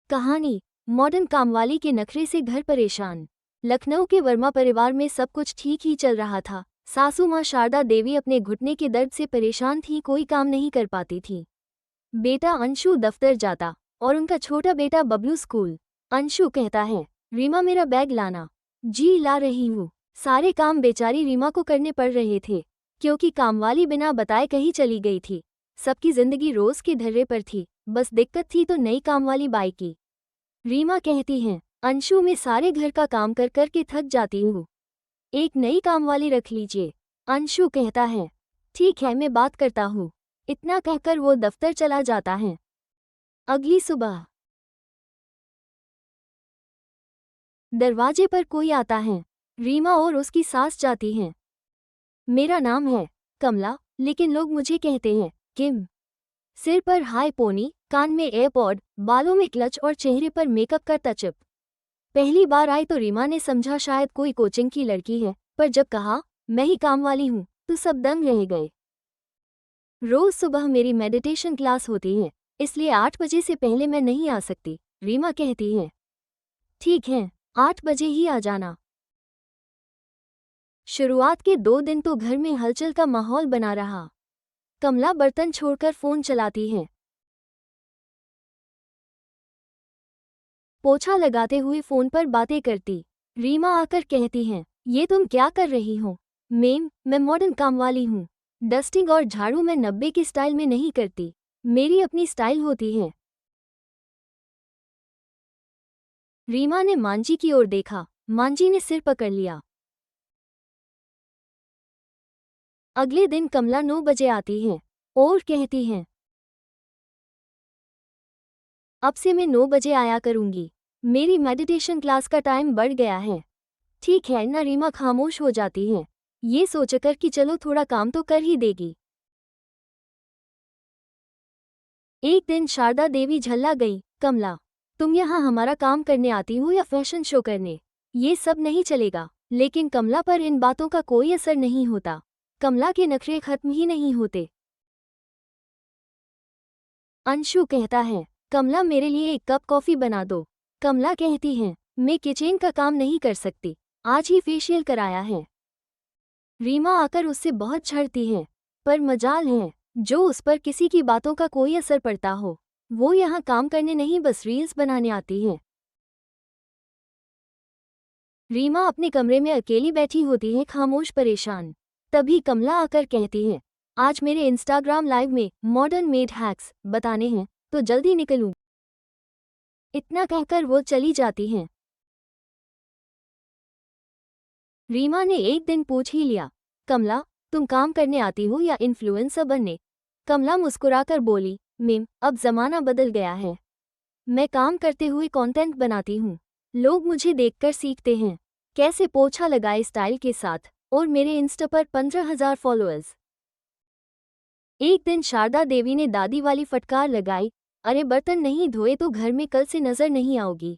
कहानी। मॉडर्न कामवाली के नखरे से घर परेशान। लखनऊ के वर्मा परिवार में सब कुछ ठीक ही चल रहा था। सासू माँ शारदा देवी अपने घुटने के दर्द से परेशान थी, कोई काम नहीं कर पाती थी। बेटा अंशु दफ्तर जाता और उनका छोटा बेटा बबलू स्कूल। अंशु कहता है, रीमा मेरा बैग लाना। जी ला रही हूँ। सारे काम बेचारी रीमा को करने पड़ रहे थे, क्योंकि कामवाली बिना बताए कहीं चली गई थी। सबकी जिंदगी रोज के धर्रे पर थी, बस दिक्कत थी तो नई कामवाली बाई की। रीमा कहती हैं, अंशु मैं सारे घर का काम कर कर के थक जाती हूँ, एक नई कामवाली रख लीजिए। अंशु कहता है, ठीक है मैं बात करता हूँ। इतना कहकर वो दफ्तर चला जाता है। अगली सुबह दरवाजे पर कोई आता है। रीमा और उसकी सास जाती हैं। मेरा नाम है कमला, लेकिन लोग मुझे कहते हैं किम। सिर पर हाई पोनी, कान में एयरपॉड, बालों में क्लच और चेहरे पर मेकअप का टचअप। पहली बार आई तो रीमा ने समझा शायद कोई कोचिंग की लड़की है, पर जब कहा मैं ही काम वाली हूँ तो सब दंग रह गए। रोज सुबह मेरी मेडिटेशन क्लास होती है, इसलिए 8 बजे से पहले मैं नहीं आ सकती। रीमा कहती है, ठीक है 8 बजे ही आ जाना। शुरुआत के 2 दिन तो घर में हलचल का माहौल बना रहा। कमला बर्तन छोड़कर फोन चलाती है, पोछा लगाते हुए फोन पर बातें करती। रीमा आकर कहती हैं, ये तुम क्या कर रही हो? मेम, मैं मॉडर्न काम वाली हूँ। डस्टिंग और झाड़ू मैं 90 की स्टाइल में नहीं करती, मेरी अपनी स्टाइल होती है। रीमा ने मांझी की ओर देखा, मांझी ने सिर पकड़ लिया। अगले दिन कमला 9 बजे आती है और कहती है, अब से मैं 9 बजे आया करूंगी, मेरी मेडिटेशन क्लास का टाइम बढ़ गया है। ठीक है ना। रीमा खामोश हो जाती है, ये सोचकर कि चलो थोड़ा काम तो कर ही देगी। एक दिन शारदा देवी झल्ला गई, कमला तुम यहाँ हमारा काम करने आती हो या फैशन शो करने? ये सब नहीं चलेगा। लेकिन कमला पर इन बातों का कोई असर नहीं होता। कमला के नखरे खत्म ही नहीं होते। अंशु कहता है, कमला मेरे लिए एक कप कॉफी बना दो। कमला कहती है, मैं किचन का काम नहीं कर सकती, आज ही फेशियल कराया है। रीमा आकर उससे बहुत छड़ती है, पर मजाल है जो उस पर किसी की बातों का कोई असर पड़ता हो। वो यहाँ काम करने नहीं बस रील्स बनाने आती है। रीमा अपने कमरे में अकेली बैठी होती है, खामोश परेशान। तभी कमला आकर कहती है, आज मेरे इंस्टाग्राम लाइव में मॉडर्न मेड हैक्स बताने हैं, तो जल्दी निकलूं। इतना कहकर वो चली जाती हैं। रीमा ने एक दिन पूछ ही लिया, कमला तुम काम करने आती हो या इन्फ्लुएंसर बनने? कमला मुस्कुराकर बोली, मैम अब जमाना बदल गया है, मैं काम करते हुए कंटेंट बनाती हूँ। लोग मुझे देखकर सीखते हैं कैसे पोछा लगाए स्टाइल के साथ, और मेरे इंस्टा पर 15,000 फॉलोअर्स। एक दिन शारदा देवी ने दादी वाली फटकार लगाई, अरे बर्तन नहीं धोए तो घर में कल से नजर नहीं आओगी,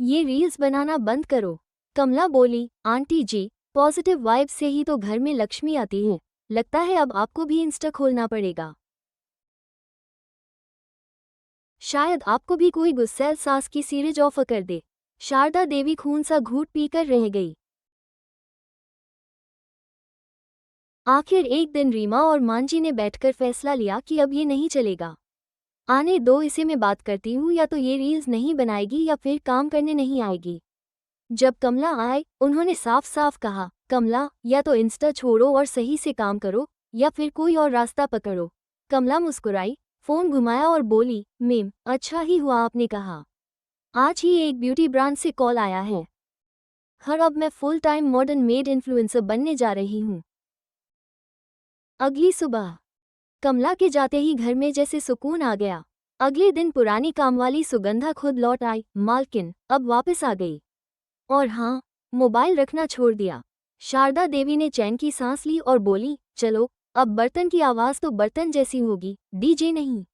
ये रील्स बनाना बंद करो। कमला बोली, आंटी जी पॉजिटिव वाइब से ही तो घर में लक्ष्मी आती है, लगता है अब आपको भी इंस्टा खोलना पड़ेगा। शायद आपको भी कोई गुस्सैल सास की सीरीज ऑफर कर दे। शारदा देवी खून सा घूंट पीकर रह गई। आखिर एक दिन रीमा और मांझी ने बैठकर फैसला लिया कि अब ये नहीं चलेगा। आने दो, इसे मैं बात करती हूँ, या तो ये रील्स नहीं बनाएगी या फिर काम करने नहीं आएगी। जब कमला आए उन्होंने साफ साफ कहा, कमला या तो इंस्टा छोड़ो और सही से काम करो, या फिर कोई और रास्ता पकड़ो। कमला मुस्कुराई, फोन घुमाया और बोली, मैम अच्छा ही हुआ आपने कहा, आज ही एक ब्यूटी ब्रांड से कॉल आया है। अब मैं full time modern made influencer बनने जा रही हूँ। अगली सुबह कमला के जाते ही घर में जैसे सुकून आ गया। अगले दिन पुरानी कामवाली सुगंधा खुद लौट आई, मालकिन अब वापस आ गई। और हाँ, मोबाइल रखना छोड़ दिया। शारदा देवी ने चैन की सांस ली और बोली, चलो अब बर्तन की आवाज तो बर्तन जैसी होगी, डीजे नहीं।